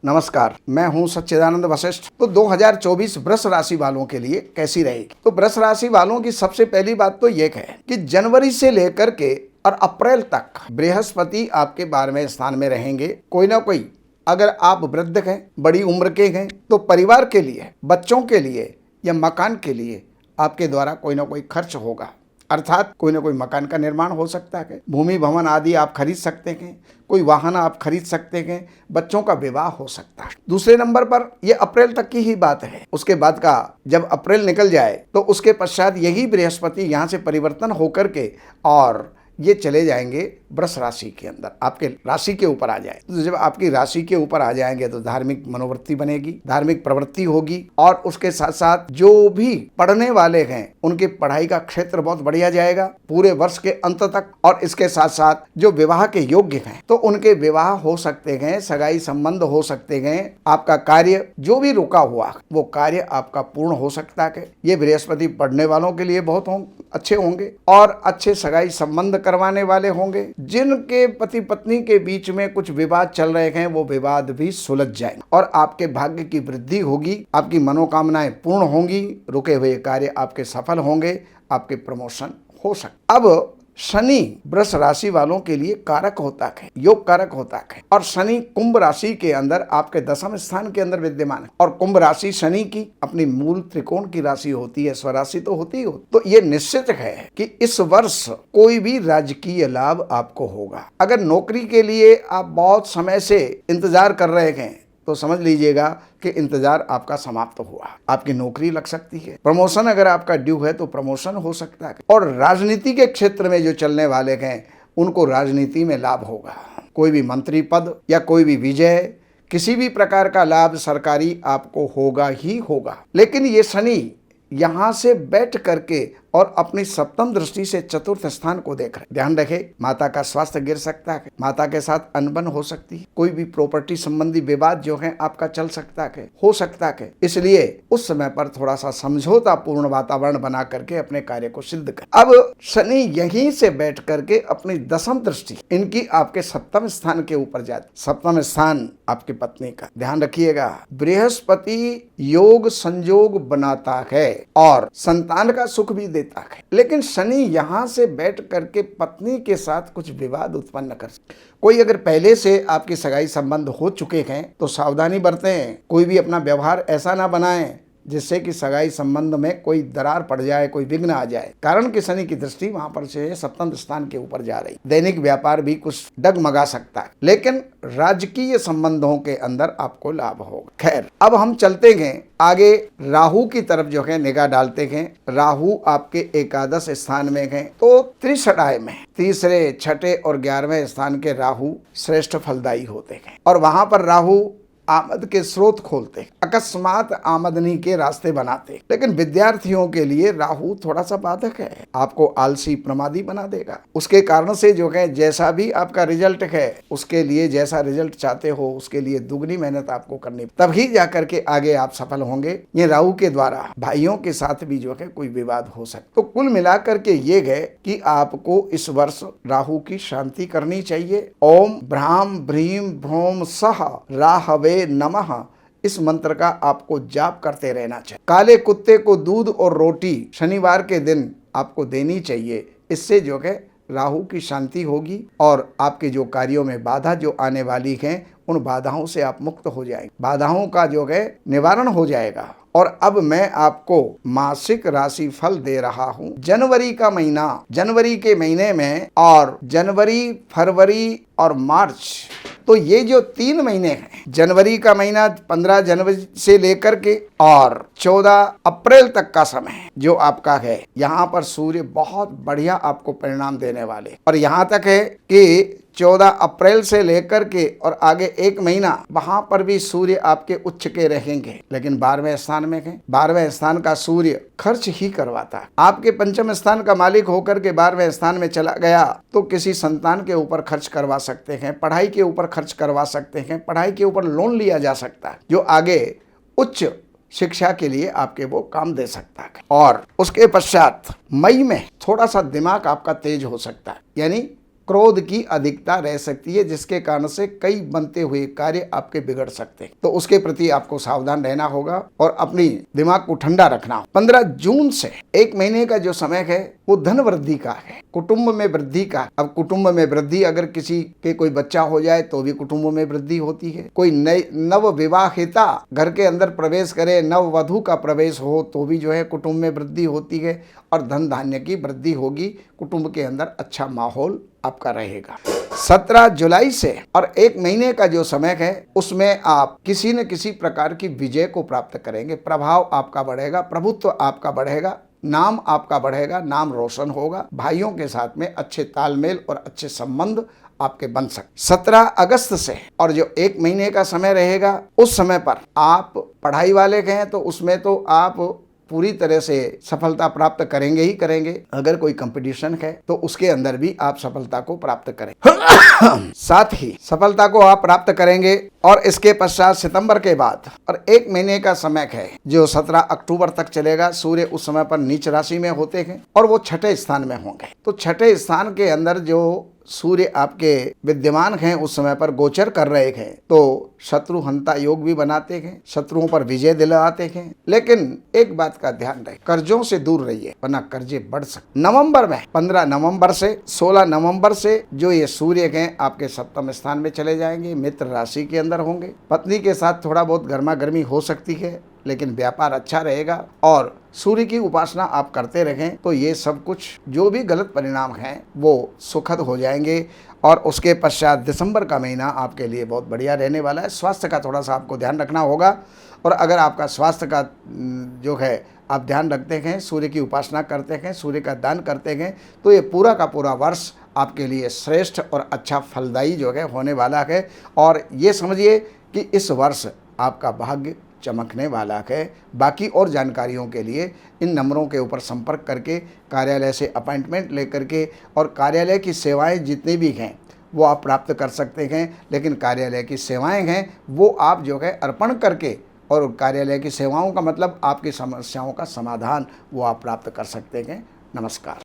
नमस्कार, मैं हूं सच्चिदानंद वशिष्ठ। तो 2024 वृष राशि वालों के लिए कैसी रहेगी? तो वृष राशि वालों की सबसे पहली बात तो ये है कि जनवरी से लेकर के और अप्रैल तक बृहस्पति आपके 12वें स्थान में रहेंगे। कोई ना कोई, अगर आप वृद्ध हैं, बड़ी उम्र के हैं, तो परिवार के लिए, बच्चों के लिए या मकान के लिए आपके द्वारा कोई ना कोई खर्च होगा। अर्थात कोई ना कोई मकान का निर्माण हो सकता है, भूमि भवन आदि आप खरीद सकते हैं, कोई वाहन आप खरीद सकते हैं, बच्चों का विवाह हो सकता है। दूसरे नंबर पर यह अप्रैल तक की ही बात है। उसके बाद का जब अप्रैल निकल जाए तो उसके पश्चात यही बृहस्पति यहाँ से परिवर्तन होकर के और ये चले जाएंगे वृष राशि के अंदर, आपके राशि के ऊपर आ जाए। तो जब आपकी राशि के ऊपर आ जाएंगे तो धार्मिक मनोवृत्ति बनेगी, धार्मिक प्रवृत्ति होगी, और उसके साथ साथ जो भी पढ़ने वाले हैं उनकी पढ़ाई का क्षेत्र बहुत बढ़िया जाएगा पूरे वर्ष के अंत तक। और इसके साथ साथ जो विवाह के योग्य हैं तो उनके विवाह हो सकते हैं, सगाई संबंध हो सकते हैं। आपका कार्य जो भी रुका हुआ वो कार्य आपका पूर्ण हो सकता है। ये बृहस्पति पढ़ने वालों के लिए बहुत अच्छे होंगे और अच्छे सगाई संबंध करवाने वाले होंगे। जिनके पति पत्नी के बीच में कुछ विवाद चल रहे हैं वो विवाद भी सुलझ जाएंगे और आपके भाग्य की वृद्धि होगी, आपकी मनोकामनाएं पूर्ण होंगी, रुके हुए कार्य आपके सफल होंगे, आपके प्रमोशन हो सकते। अब शनि वृष राशि वालों के लिए कारक होता है, योग कारक होता है, और शनि कुंभ राशि के अंदर आपके 10वें स्थान के अंदर विद्यमान है। और कुंभ राशि शनि की अपनी मूल त्रिकोण की राशि होती है, स्वराशि तो होती ही होती। तो ये निश्चित है कि इस वर्ष कोई भी राजकीय लाभ आपको होगा। अगर नौकरी के लिए आप बहुत समय से इंतजार कर रहे हैं तो समझ लीजिएगा कि इंतजार आपका समाप्त हुआ, आपकी नौकरी लग सकती है। प्रमोशन अगर आपका ड्यू है तो प्रमोशन हो सकता है। और राजनीति के क्षेत्र में जो चलने वाले हैं उनको राजनीति में लाभ होगा। कोई भी मंत्री पद या कोई भी विजय, किसी भी प्रकार का लाभ सरकारी आपको होगा ही होगा। लेकिन ये शनि यहाँ से बैठ करके और अपनी सप्तम दृष्टि से चतुर्थ स्थान को देख रहे। ध्यान रखे, माता का स्वास्थ्य गिर सकता है, माता के साथ अनबन हो सकती है, कोई भी प्रॉपर्टी संबंधी विवाद जो है आपका चल सकता है, हो सकता है। इसलिए उस समय पर थोड़ा सा समझौता पूर्ण वातावरण बना करके अपने कार्य को सिद्ध कर। अब शनि यहीं से बैठ करके अपनी 10वीं दृष्टि इनकी आपके सप्तम स्थान के ऊपर जाती। सप्तम स्थान आपकी पत्नी का, ध्यान रखिएगा। बृहस्पति योग संयोग बनाता है और संतान का सुख भी देता है, लेकिन शनि यहाँ से बैठ करके पत्नी के साथ कुछ विवाद उत्पन्न कर सकते। कोई अगर पहले से आपकी सगाई संबंध हो चुके हैं तो सावधानी बरतें। कोई भी अपना व्यवहार ऐसा ना बनाएं जिससे कि सगाई संबंध में कोई दरार पड़ जाए, कोई विघ्न आ जाए। कारण कि शनि की दृष्टि वहां पर से सप्तम स्थान के ऊपर जा रही। दैनिक व्यापार भी कुछ डगमगा सकता है, लेकिन राजकीय संबंधों के अंदर आपको लाभ होगा। खैर, अब हम चलते हैं आगे, राहु की तरफ जो है निगाह डालते हैं। राहु आपके एकादश स्थान में है, तो त्रिषटाय में तीसरे, छठे और 11वें स्थान के राहु श्रेष्ठ फलदायी होते हैं। और वहां पर राहु आमद के स्रोत खोलते, अकस्मात आमदनी के रास्ते बनाते। लेकिन विद्यार्थियों के लिए राहु थोड़ा सा बाधक है, आपको आलसी प्रमादी बना देगा। उसके कारण से जो है जैसा भी आपका रिजल्ट है उसके लिए, जैसा रिजल्ट चाहते हो उसके लिए दुगनी मेहनत आपको करनी, तभी जाकर के आगे आप सफल होंगे। ये राहु के द्वारा भाइयों के साथ भी जो है कोई विवाद हो सकता। तो कुल मिलाकर के ये है कि आपको इस वर्ष राहु की शांति करनी चाहिए। ओम भ्राम भ्रीम भ्रोम सह राहवे नमः, इस मंत्र का आपको जाप करते रहना चाहिए। काले कुत्ते को दूध और रोटी शनिवार के दिन आपको देनी चाहिए। इससे जो है राहु की शांति होगी और आपके जो कार्यों में बाधा जो आने वाली है उन बाधाओं से आप मुक्त हो जाएंगे, बाधाओं का जो है निवारण हो जाएगा। और अब मैं आपको मासिक राशि फल दे रहा हूं। जनवरी का महीना, जनवरी के महीने में, और जनवरी, फरवरी और मार्च, तो ये जो 3 महीने हैं, जनवरी का महीना 15 जनवरी से लेकर के और 14 अप्रैल तक का समय जो आपका है, यहाँ पर सूर्य बहुत बढ़िया आपको परिणाम देने वाले। और यहाँ तक है कि 14 अप्रैल से लेकर के और आगे 1 महीना वहां पर भी सूर्य आपके उच्च के रहेंगे, लेकिन 12वें स्थान में है। 12वें स्थान का सूर्य खर्च ही करवाता है। आपके पंचम स्थान का मालिक होकर के 12वें स्थान में चला गया तो किसी संतान के ऊपर खर्च करवा सकते हैं, पढ़ाई के ऊपर खर्च करवा सकते हैं, पढ़ाई के ऊपर लोन लिया जा सकता है जो आगे उच्च शिक्षा के लिए आपके वो काम दे सकता है। और उसके पश्चात मई में थोड़ा सा दिमाग आपका तेज हो सकता है, यानी क्रोध की अधिकता रह सकती है, जिसके कारण से कई बनते हुए कार्य आपके बिगड़ सकते हैं। तो उसके प्रति आपको सावधान रहना होगा और अपनी दिमाग को ठंडा रखना होगा। 15 जून से 1 महीने का जो समय है वो धन वृद्धि का है, कुटुंब में वृद्धि का। अब कुटुंब में वृद्धि, अगर किसी के कोई बच्चा हो जाए तो भी कुटुंब में वृद्धि होती है। कोई नई नव विवाहिता घर के अंदर प्रवेश करे, नव वधु का प्रवेश हो तो भी जो है कुटुंब में वृद्धि होती है और धन धान्य की वृद्धि होगी। कुटुंब के अंदर अच्छा माहौल आपका रहेगा। 17 जुलाई से और 1 महीने का जो समय है उसमें आप किसी न किसी प्रकार की विजय को प्राप्त करेंगे। प्रभाव आपका बढ़ेगा, प्रभुत्व आपका बढ़ेगा, नाम आपका बढ़ेगा, नाम रोशन होगा। भाइयों के साथ में अच्छे तालमेल और अच्छे संबंध आपके बन सकते। 17 अगस्त से और जो 1 महीने का समय रहेगा उस समय पर आप पढ़ाई वाले हैं तो उसमें तो आप पूरी तरह से सफलता प्राप्त करेंगे ही करेंगे। अगर कोई कंपटीशन है तो उसके अंदर भी आप सफलता को प्राप्त करें साथ ही सफलता को आप प्राप्त करेंगे। और इसके पश्चात सितंबर के बाद और 1 महीने का समय है जो 17 अक्टूबर तक चलेगा। सूर्य उस समय पर नीच राशि में होते हैं और वो छठे स्थान में होंगे। तो छठे स्थान के अंदर जो सूर्य आपके विद्यमान हैं उस समय पर गोचर कर रहे हैं तो शत्रु हंता योग भी बनाते हैं, शत्रुओं पर विजय दिलाते हैं। लेकिन एक बात का ध्यान रहे, कर्जों से दूर रहिए वरना कर्जे बढ़ सकते। नवंबर में 15 नवंबर से 16 नवंबर से जो ये सूर्य हैं आपके 7वें स्थान में चले जाएंगे, मित्र राशि के अंदर होंगे। पत्नी के साथ थोड़ा बहुत गर्मा गर्मी हो सकती है लेकिन व्यापार अच्छा रहेगा और सूर्य की उपासना आप करते रहें तो ये सब कुछ जो भी गलत परिणाम हैं वो सुखद हो जाएंगे। और उसके पश्चात दिसंबर का महीना आपके लिए बहुत बढ़िया रहने वाला है। स्वास्थ्य का थोड़ा सा आपको ध्यान रखना होगा और अगर आपका स्वास्थ्य का जो है आप ध्यान रखते हैं, सूर्य की उपासना करते हैं, सूर्य का दान करते हैं तो ये पूरा का पूरा वर्ष आपके लिए श्रेष्ठ और अच्छा फलदायी जो है होने वाला है। और ये समझिए कि इस वर्ष आपका भाग्य चमकने वाला है। बाकी और जानकारियों के लिए इन नंबरों के ऊपर संपर्क करके कार्यालय से अपॉइंटमेंट लेकर के और कार्यालय की सेवाएं जितनी भी हैं वो आप प्राप्त कर सकते हैं। लेकिन कार्यालय की सेवाएं हैं वो आप जो है अर्पण करके, और कार्यालय की सेवाओं का मतलब आपकी समस्याओं का समाधान वो आप प्राप्त कर सकते हैं। नमस्कार।